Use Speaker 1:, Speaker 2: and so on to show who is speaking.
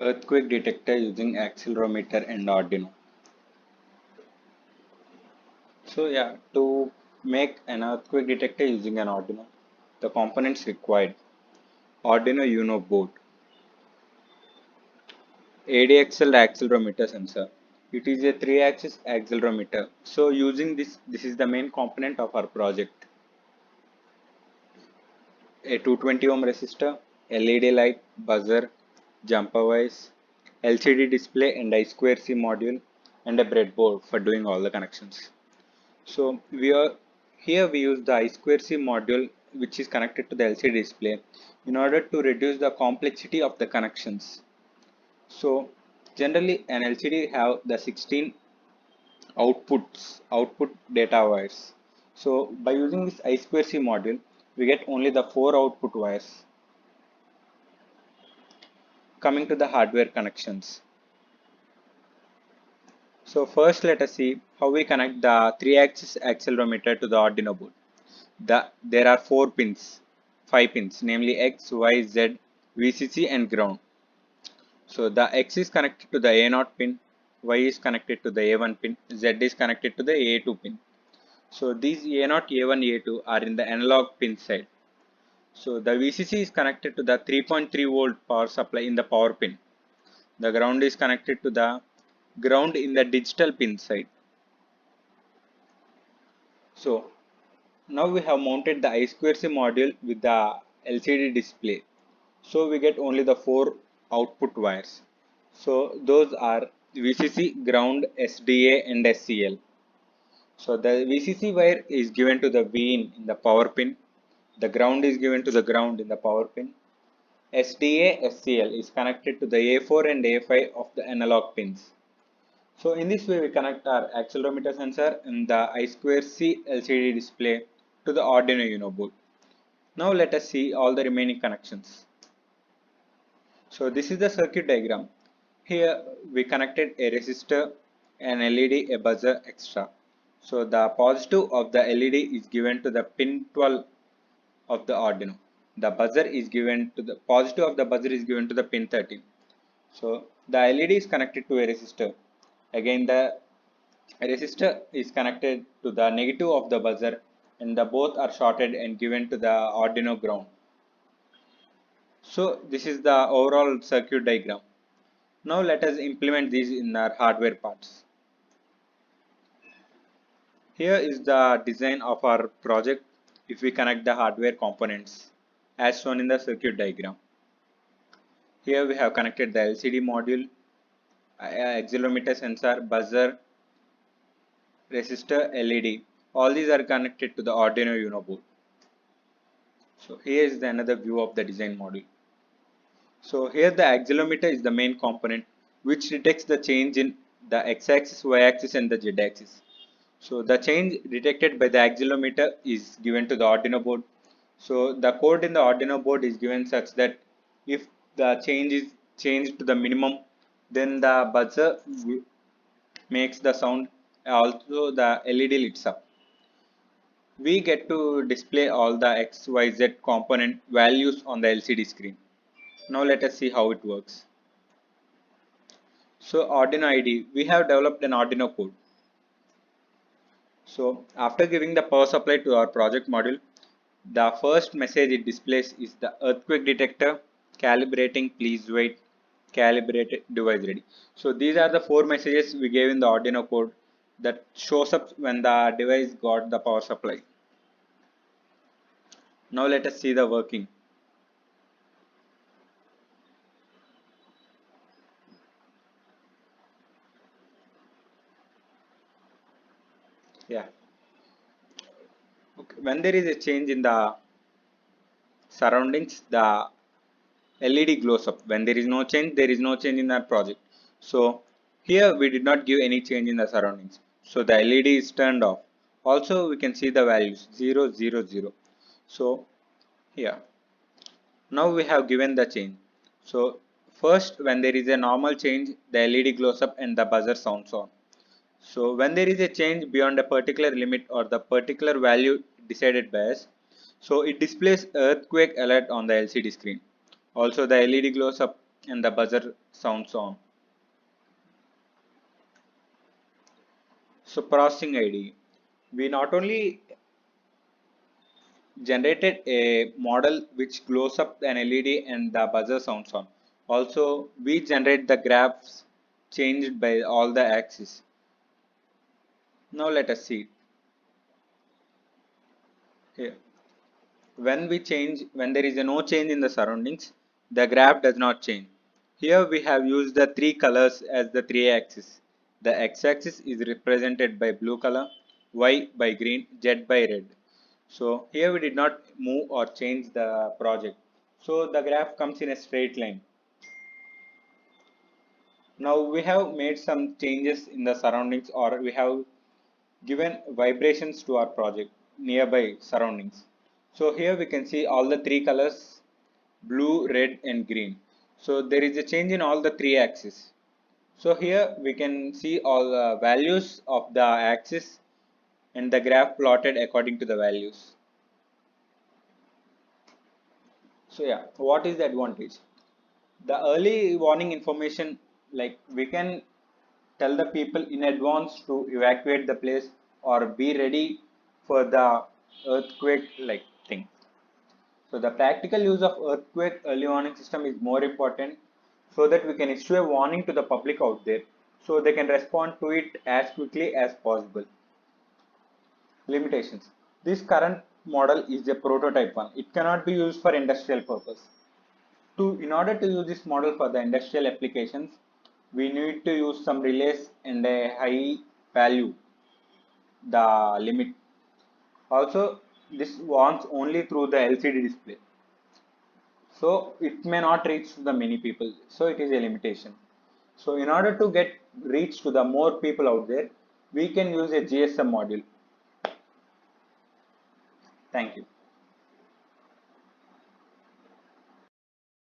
Speaker 1: Earthquake detector using accelerometer and Arduino. To make an earthquake detector using an Arduino, the components required: Arduino Uno board, ADXL accelerometer sensor. It is a 3-axis accelerometer. So using this is the main component of our project. A 220 ohm resistor, LED light, buzzer, jumper wires, LCD display and I2C module, and a breadboard for doing all the connections. So we use the I2C module which is connected to the LCD display in order to reduce the complexity of the connections. So generally an LCD have the 16 output data wires. So by using this I2C module, we get only the 4 output wires. Coming to the hardware connections. So first let us see how we connect the 3-axis accelerometer to the Arduino board. There are 5 pins, namely X, Y, Z, VCC and ground. So the X is connected to the A0 pin, Y is connected to the A1 pin, Z is connected to the A2 pin. So these A0, A1, A2 are in the analog pin side. So the VCC is connected to the 3.3 volt power supply in the power pin. The ground is connected to the ground in the digital pin side. So now we have mounted the I2C module with the LCD display. So we get only the 4 output wires. So those are VCC, ground, SDA and SCL. So the VCC wire is given to the V in the power pin. The ground is given to the ground in the power pin. SDA, SCL is connected to the A4 and A5 of the analog pins. So in this way we connect our accelerometer sensor and the I2C LCD display to the Arduino Uno board. Now let us see all the remaining connections. So this is the circuit diagram. Here we connected a resistor, an LED, a buzzer extra. So the positive of the LED is given to the pin 12 of the Arduino. The buzzer is given to the positive of the buzzer is given to the pin 13. So the LED is connected to a resistor. Again the resistor is connected to the negative of the buzzer and the both are shorted and given to the Arduino ground. So this is the overall circuit diagram. Now let us implement these in our hardware parts. Here is the design of our project if we connect the hardware components as shown in the circuit diagram. Here we have connected the LCD module, accelerometer sensor, buzzer, resistor, LED. All these are connected to the Arduino Uno board. So here is the another view of the design module. So here the accelerometer is the main component which detects the change in the x-axis, y-axis and the z-axis. So the change detected by the accelerometer is given to the Arduino board. So the code in the Arduino board is given such that if the change is changed to the minimum, then the buzzer makes the sound. Also the LED lights up. We get to display all the X, Y, Z component values on the LCD screen. Now let us see how it works. So Arduino IDE, we have developed an Arduino code. So after giving the power supply to our project module, the first message it displays is the earthquake detector, calibrating, please wait, calibrated, device ready. So these are the 4 messages we gave in the Arduino code that shows up when the device got the power supply. Now let us see the working. Yeah. Okay. When there is a change in the surroundings, the LED glows up. When there is no change, there is no change in our project. So here we did not give any change in the surroundings. So the LED is turned off. Also we can see the values 0, 0, 0. So here now we have given the change. So first when there is a normal change, the LED glows up and the buzzer sounds on. So when there is a change beyond a particular limit or the particular value decided by us, so it displays earthquake alert on the LCD screen. Also the LED glows up and the buzzer sounds on. So processing ID. We not only generated a model which glows up an LED and the buzzer sounds on. Also, we generate the graphs changed by all the axes. Now let us see here. When there is a no change in the surroundings, the graph does not change. Here we have used the three colors as the three axes. The x-axis is represented by blue color, y by green, z by red. So here we did not move or change the project. So the graph comes in a straight line. Now we have made some changes in the surroundings, or we have given vibrations to our project nearby surroundings. So here we can see all the three colors, blue, red and green. So there is a change in all the three axes. So here we can see all the values of the axis and the graph plotted according to the values. So yeah, what is the advantage? The early warning information, like we can tell the people in advance to evacuate the place or be ready for the earthquake like thing. So the practical use of earthquake early warning system is more important so that we can issue a warning to the public out there so they can respond to it as quickly as possible. Limitations. This current model is a prototype one. It cannot be used for industrial purpose. In order to use this model for the industrial applications, we need to use some relays and a high value, the limit. Also, this warns only through the LCD display. So it may not reach to the many people. So it is a limitation. So in order to get reach to the more people out there, we can use a GSM module. Thank you.